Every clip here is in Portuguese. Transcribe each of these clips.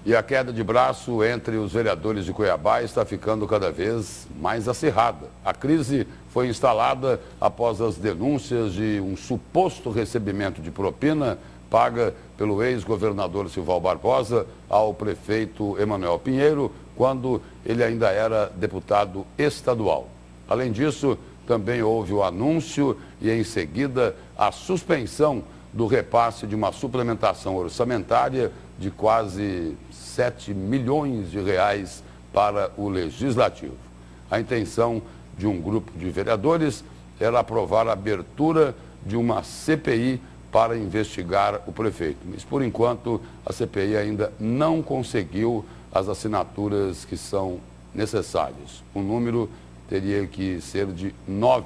E a queda de braço entre os vereadores de Cuiabá está ficando cada vez mais acirrada. A crise foi instalada após as denúncias de um suposto recebimento de propina paga pelo ex-governador Silval Barbosa ao prefeito Emanuel Pinheiro, quando ele ainda era deputado estadual. Além disso, também houve o anúncio e, em seguida, a suspensão do repasse de uma suplementação orçamentária de quase 7 milhões de reais para o Legislativo. A intenção de um grupo de vereadores era aprovar a abertura de uma CPI para investigar o prefeito. Mas, por enquanto, a CPI ainda não conseguiu as assinaturas que são necessárias. O número teria que ser de 9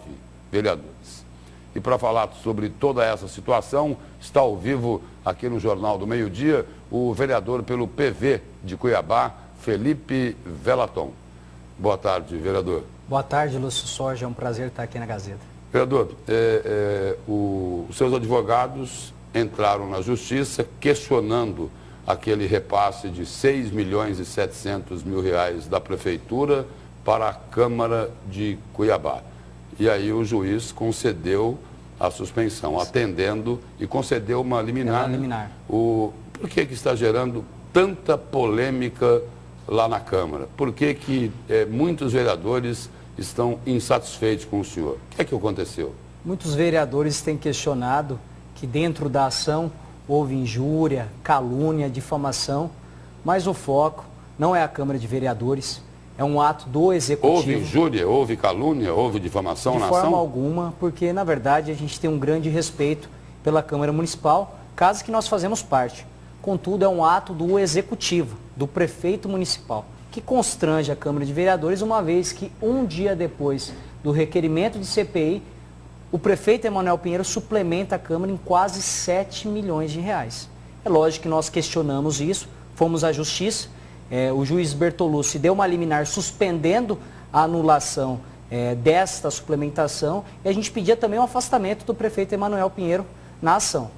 vereadores. E para falar sobre toda essa situação, está ao vivo aqui no Jornal do Meio-Dia o vereador pelo PV de Cuiabá, Felipe Velaton. Boa tarde, vereador. Boa tarde, Lúcio Sorge. É um prazer estar aqui na Gazeta. Vereador, os seus advogados entraram na Justiça questionando aquele repasse de 6 milhões e 700 mil reais da Prefeitura para a Câmara de Cuiabá. E aí o juiz concedeu a suspensão, atendendo e concedeu uma liminar. Por que está gerando tanta polêmica lá na Câmara? Por que muitos vereadores estão insatisfeitos com o senhor? O que é que aconteceu? Muitos vereadores têm questionado que dentro da ação houve injúria, calúnia, difamação, mas o foco não é a Câmara de Vereadores. É um ato do Executivo. Houve injúria, houve calúnia, houve difamação na ação? De forma alguma, porque, na verdade, a gente tem um grande respeito pela Câmara Municipal, casa que nós fazemos parte. Contudo, é um ato do Executivo, do Prefeito Municipal, que constrange a Câmara de Vereadores, uma vez que um dia depois do requerimento de CPI, o prefeito Emanuel Pinheiro suplementa a Câmara em quase 7 milhões de reais. É lógico que nós questionamos isso, fomos à Justiça. O juiz Bertolucci deu uma liminar suspendendo a anulação desta suplementação e a gente pedia também o afastamento do prefeito Emanuel Pinheiro na ação.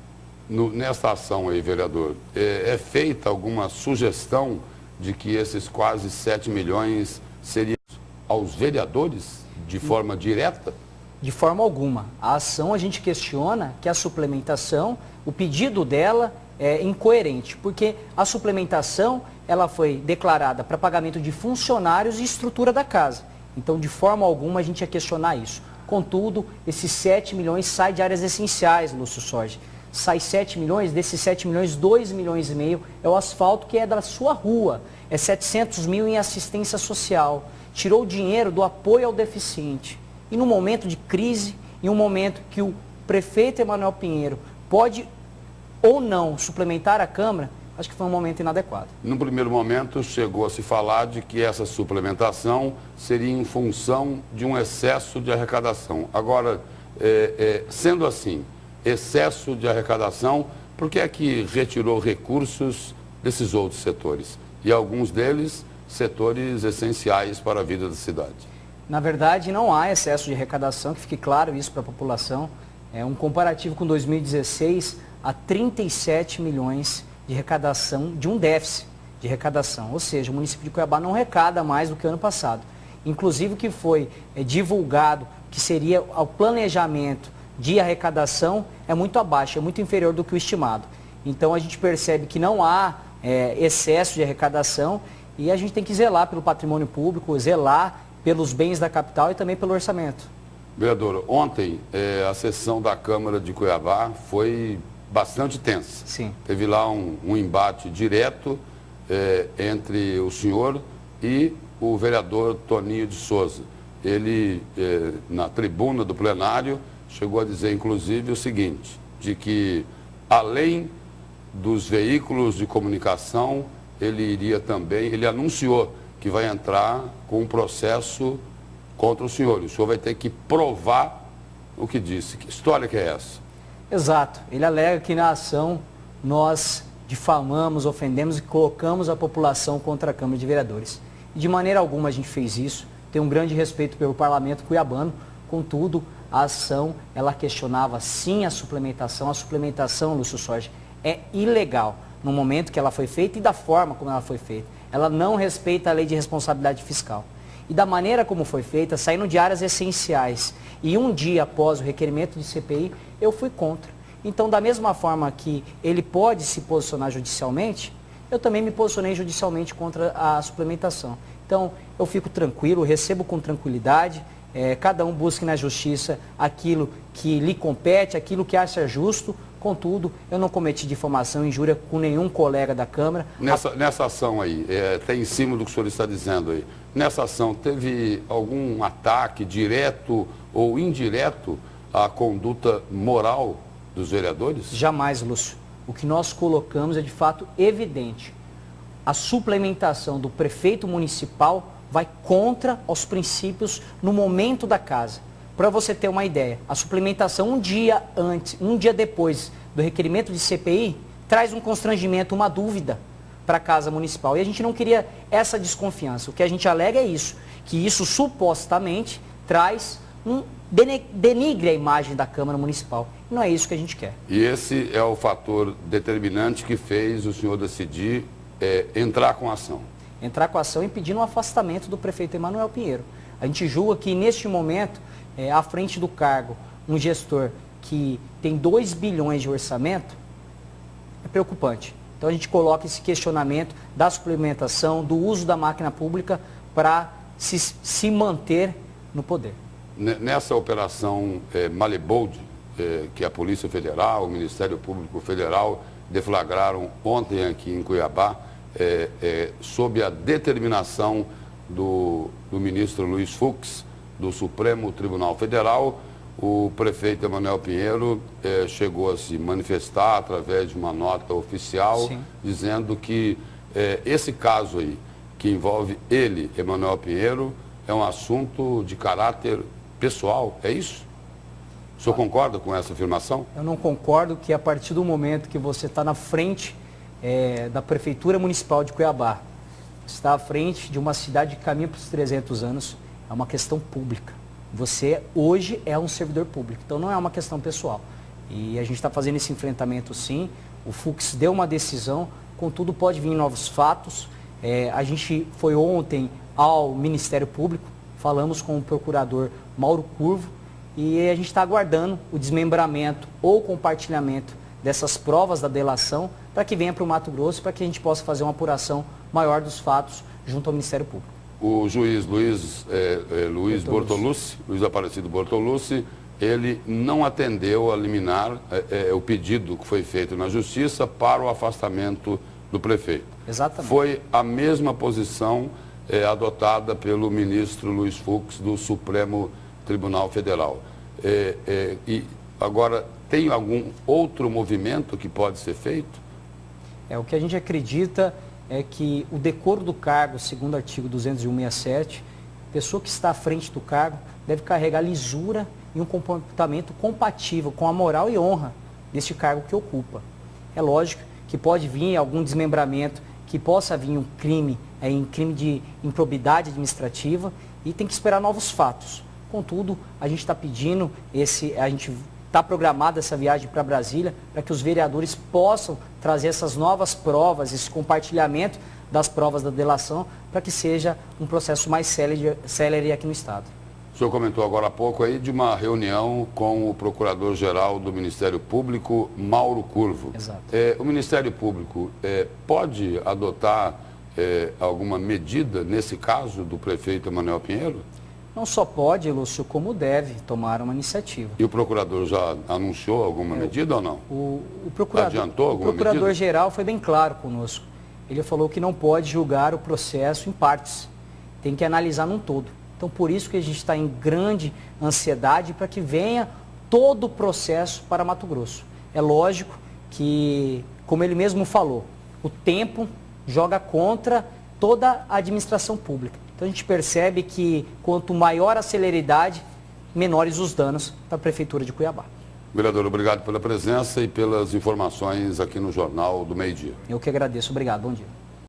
Nesta ação aí, vereador, é feita alguma sugestão de que esses quase 7 milhões seriam aos vereadores de forma direta? De forma alguma. A ação a gente questiona que a suplementação, o pedido dela é incoerente, porque a suplementação ela foi declarada para pagamento de funcionários e estrutura da casa. Então, de forma alguma, a gente ia questionar isso. Contudo, esses 7 milhões saem de áreas essenciais, Lúcio Sorge. Sai 7 milhões, desses 7 milhões, 2 milhões e meio é o asfalto que é da sua rua. É 700 mil em assistência social. Tirou o dinheiro do apoio ao deficiente. E no momento de crise, em um momento que o prefeito Emanuel Pinheiro pode ou não suplementar a Câmara, acho que foi um momento inadequado. No primeiro momento, chegou a se falar de que essa suplementação seria em função de um excesso de arrecadação. Agora, sendo assim, excesso de arrecadação, por que é que retirou recursos desses outros setores? E alguns deles, setores essenciais para a vida da cidade. Na verdade, não há excesso de arrecadação, que fique claro isso para a população. É um comparativo com 2016, há 37 milhões de arrecadação, de um déficit de arrecadação. Ou seja, o município de Cuiabá não arrecada mais do que o ano passado. Inclusive o que foi divulgado, que seria o planejamento de arrecadação, é muito abaixo, é muito inferior do que o estimado. Então a gente percebe que não há excesso de arrecadação e a gente tem que zelar pelo patrimônio público, zelar pelos bens da capital e também pelo orçamento. Vereador, ontem a sessão da Câmara de Cuiabá foi bastante tensa. Sim. Teve lá um embate direto entre o senhor e o vereador Toninho de Souza. Ele, na tribuna do plenário, chegou a dizer, inclusive, o seguinte, de que, além dos veículos de comunicação, ele anunciou que vai entrar com um processo contra o senhor. O senhor vai ter que provar o que disse. Que história que é essa? Exato. Ele alega que na ação nós difamamos, ofendemos e colocamos a população contra a Câmara de Vereadores. E de maneira alguma a gente fez isso. Tem um grande respeito pelo parlamento cuiabano. Contudo, a ação, ela questionava sim a suplementação. A suplementação, Lúcio Sorge, é ilegal. no momento que ela foi feita e da forma como ela foi feita. Ela não respeita a lei de responsabilidade fiscal. E da maneira como foi feita, saindo de áreas essenciais e um dia após o requerimento de CPI, eu fui contra. Então, da mesma forma que ele pode se posicionar judicialmente, eu também me posicionei judicialmente contra a suplementação. Então, eu fico tranquilo, recebo com tranquilidade, cada um busque na justiça aquilo que lhe compete, aquilo que acha justo. Contudo, eu não cometi difamação e injúria com nenhum colega da Câmara. Nessa ação aí, até em cima do que o senhor está dizendo aí, nessa ação teve algum ataque direto ou indireto à conduta moral dos vereadores? Jamais, Lúcio. O que nós colocamos é de fato evidente. A suplementação do prefeito municipal vai contra os princípios no momento da casa. Para você ter uma ideia, a suplementação um dia depois do requerimento de CPI, traz um constrangimento, uma dúvida para a Casa Municipal. E a gente não queria essa desconfiança. O que a gente alega é isso, que isso supostamente denigre a imagem da Câmara Municipal. E não é isso que a gente quer. E esse é o fator determinante que fez o senhor decidir entrar com a ação? Entrar com a ação e pedir um afastamento do prefeito Emanuel Pinheiro. A gente julga que neste momento, à frente do cargo, um gestor que tem 2 bilhões de orçamento, é preocupante. Então a gente coloca esse questionamento da suplementação, do uso da máquina pública para se manter no poder. Nessa operação Malebold, que a Polícia Federal, o Ministério Público Federal deflagraram ontem aqui em Cuiabá, sob a determinação do ministro Luiz Fux, do Supremo Tribunal Federal, o prefeito Emanuel Pinheiro chegou a se manifestar através de uma nota oficial, sim, dizendo que esse caso aí, que envolve ele, Emanuel Pinheiro, é um assunto de caráter pessoal, é isso? O senhor concorda com essa afirmação? Eu não concordo, que a partir do momento que você está na frente da Prefeitura Municipal de Cuiabá, está à frente de uma cidade que caminha para os 300 anos, é uma questão pública. Você hoje é um servidor público, então não é uma questão pessoal. E a gente está fazendo esse enfrentamento sim, o Fux deu uma decisão, contudo pode vir novos fatos. A gente foi ontem ao Ministério Público, falamos com o procurador Mauro Curvo e a gente está aguardando o desmembramento ou compartilhamento dessas provas da delação para que venha para o Mato Grosso, para que a gente possa fazer uma apuração maior dos fatos junto ao Ministério Público. O juiz Luiz Bortolucci, Luiz Aparecido Bortolucci, ele não atendeu a liminar o pedido que foi feito na Justiça para o afastamento do prefeito. Exatamente. Foi a mesma posição adotada pelo ministro Luiz Fux do Supremo Tribunal Federal. E agora, tem algum outro movimento que pode ser feito? O que a gente acredita é que o decoro do cargo, segundo o artigo 201.67, a pessoa que está à frente do cargo deve carregar lisura e um comportamento compatível com a moral e honra deste cargo que ocupa. É lógico que pode vir algum desmembramento, que possa vir um crime, crime de improbidade administrativa, e tem que esperar novos fatos. Contudo, a gente está pedindo, a gente está programada essa viagem para Brasília para que os vereadores possam trazer essas novas provas, esse compartilhamento das provas da delação, para que seja um processo mais célere aqui no Estado. O senhor comentou agora há pouco aí de uma reunião com o Procurador-Geral do Ministério Público, Mauro Curvo. Exato. O Ministério Público pode adotar alguma medida nesse caso do prefeito Emanuel Pinheiro? Não só pode, Lúcio, como deve tomar uma iniciativa. E o procurador já anunciou alguma medida ou não? O procurador, adiantou alguma medida? O procurador-geral foi bem claro conosco. Ele falou que não pode julgar o processo em partes. Tem que analisar num todo. Então, por isso que a gente está em grande ansiedade para que venha todo o processo para Mato Grosso. É lógico que, como ele mesmo falou, o tempo joga contra toda a administração pública. Então a gente percebe que quanto maior a celeridade, menores os danos para a Prefeitura de Cuiabá. Vereador, obrigado pela presença e pelas informações aqui no Jornal do Meio-Dia. Eu que agradeço. Obrigado. Bom dia.